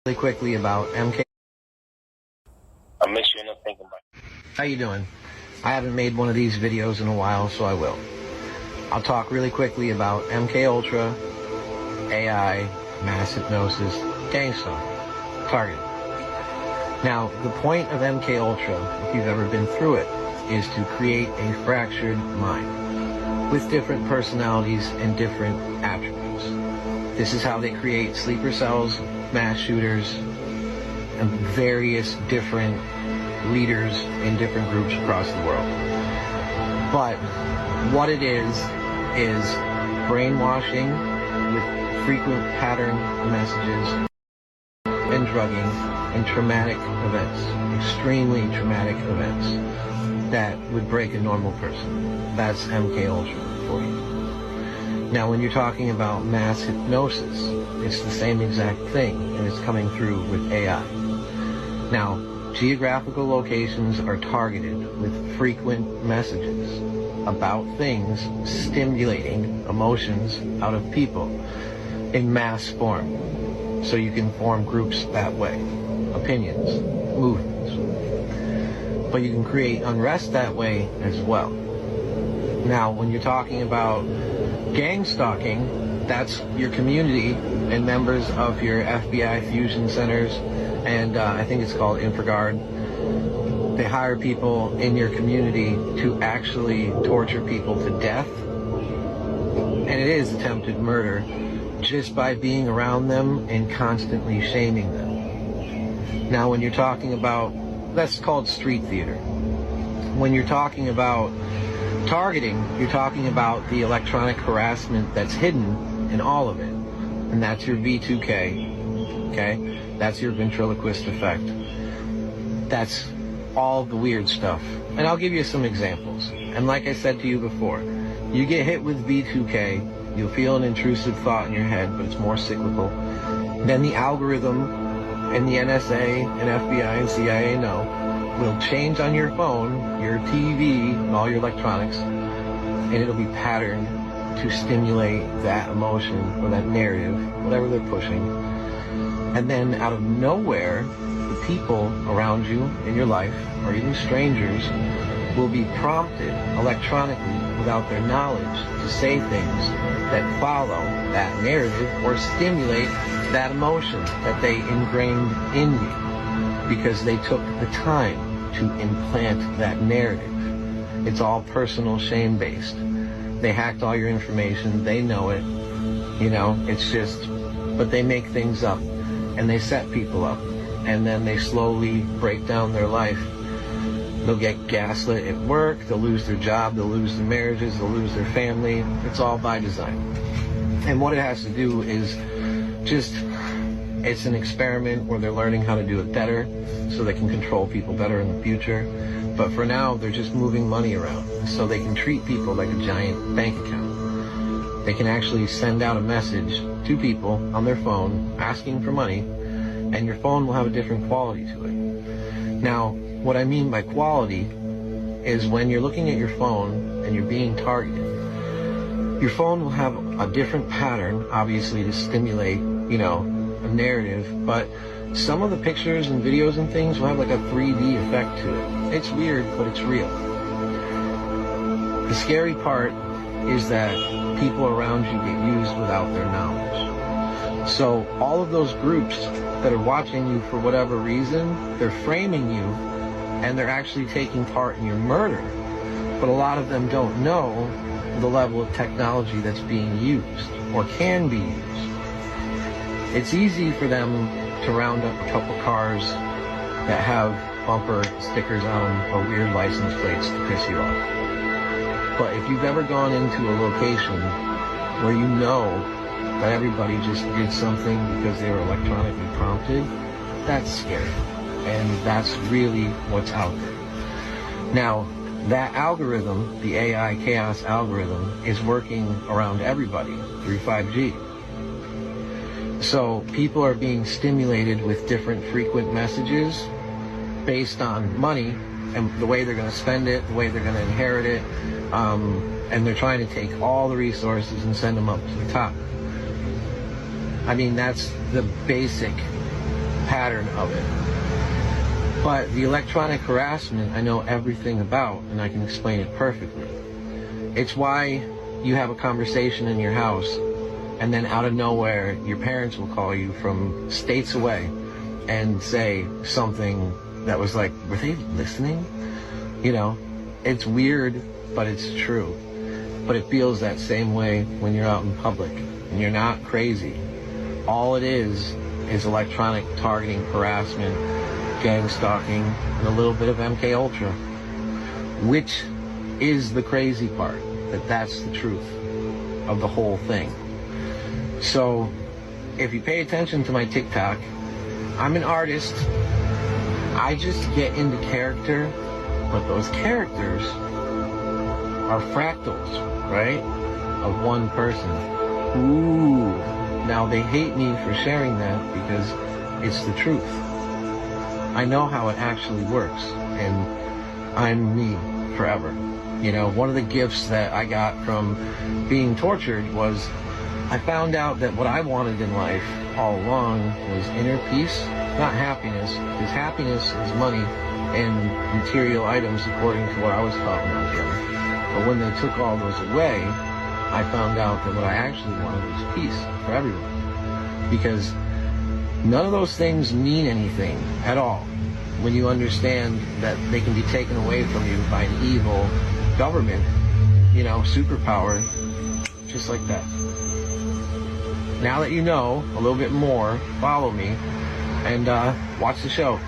Really quickly about MK. I miss you and I'm thinking about you. How you doing? I haven't made one of these videos in a while, so I will. I'll talk really quickly about MK Ultra, AI, mass hypnosis, gang stalking, targeting. Now, the point of MK Ultra, if you've ever been through it, is to create a fractured mind with different personalities and different attributes. This is how they create sleeper cells, mass shooters, and various different leaders in different groups across the world. But what it is brainwashing with frequent pattern messages and drugging and traumatic events, extremely traumatic events that would break a normal person. That's MK Ultra for you. Now, when you're talking about mass hypnosis, it's the same exact thing, and it's coming through with AI. Now, geographical locations are targeted with frequent messages about things stimulating emotions out of people in mass form. So you can form groups that way, opinions, movements. But you can create unrest that way as well. Now, when you're talking about gang stalking, that's your community and members of your FBI fusion centers, and I think it's called InfraGard. They hire people in your community to actually torture people to death, and it is attempted murder just by being around them and constantly shaming them. Now, when you're talking about, that's called street theater. When you're talking about targeting, you're talking about the electronic harassment that's hidden in all of it. And that's your V2K, okay? That's your ventriloquist effect. That's all the weird stuff. And I'll give you some examples. And like I said to you before, you get hit with V2K, you'll feel an intrusive thought in your head, but it's more cyclical. Then the algorithm and the NSA and FBI and CIA know will change on your phone, your TV, and all your electronics, and it'll be patterned to stimulate that emotion or that narrative, whatever they're pushing. And then out of nowhere, the people around you in your life, or even strangers, will be prompted electronically without their knowledge to say things that follow that narrative or stimulate that emotion that they ingrained in you, because they took the time to implant that narrative. It's all personal shame based. They hacked all your information, they know it, you know, it's just, but they make things up and they set people up, and then they slowly break down their life. They'll get gaslit at work, they'll lose their job, they'll lose their marriages, they'll lose their family. It's all by design. And what it has to do is just, it's an experiment where they're learning how to do it better so they can control people better in the future. But for now, they're just moving money around so they can treat people like a giant bank account. They can actually send out a message to people on their phone asking for money, and your phone will have a different quality to it. Now, what I mean by quality is when you're looking at your phone and you're being targeted, your phone will have a different pattern, obviously, to stimulate, you know, a narrative, but some of the pictures and videos and things will have like a 3D effect to it. It's weird, but it's real. The scary part is that people around you get used without their knowledge. So all of those groups that are watching you for whatever reason, they're framing you and they're actually taking part in your murder. But a lot of them don't know the level of technology that's being used or can be used. It's easy for them to round up a couple cars that have bumper stickers on them or weird license plates to piss you off. But if you've ever gone into a location where you know that everybody just did something because they were electronically prompted, that's scary. And that's really what's out there. Now, that algorithm, the AI chaos algorithm, is working around everybody through 5G. So people are being stimulated with different frequent messages based on money and the way they're going to spend it, the way they're going to inherit it, and they're trying to take all the resources and send them up to the top. I mean, that's the basic pattern of it. But the electronic harassment I know everything about, and I can explain it perfectly. It's why you have a conversation in your house, and then out of nowhere, your parents will call you from states away and say something that was like, were they listening? You know, it's weird, but it's true. But it feels that same way when you're out in public, and you're not crazy. All it is electronic targeting, harassment, gang stalking, and a little bit of MK Ultra, which is the crazy part, that's the truth of the whole thing. So if you pay attention to my TikTok, I'm an artist. I just get into character, but those characters are fractals, right, of one person. Ooh, now they hate me for sharing that because it's the truth. I know how it actually works, and I'm me forever. You know, one of the gifts that I got from being tortured was I found out that what I wanted in life all along was inner peace, not happiness, because happiness is money and material items according to what I was taught when I was young. But when they took all those away, I found out that what I actually wanted was peace for everyone. Because none of those things mean anything at all when you understand that they can be taken away from you by an evil government, you know, superpower, just like that. Now that you know a little bit more, follow me and watch the show.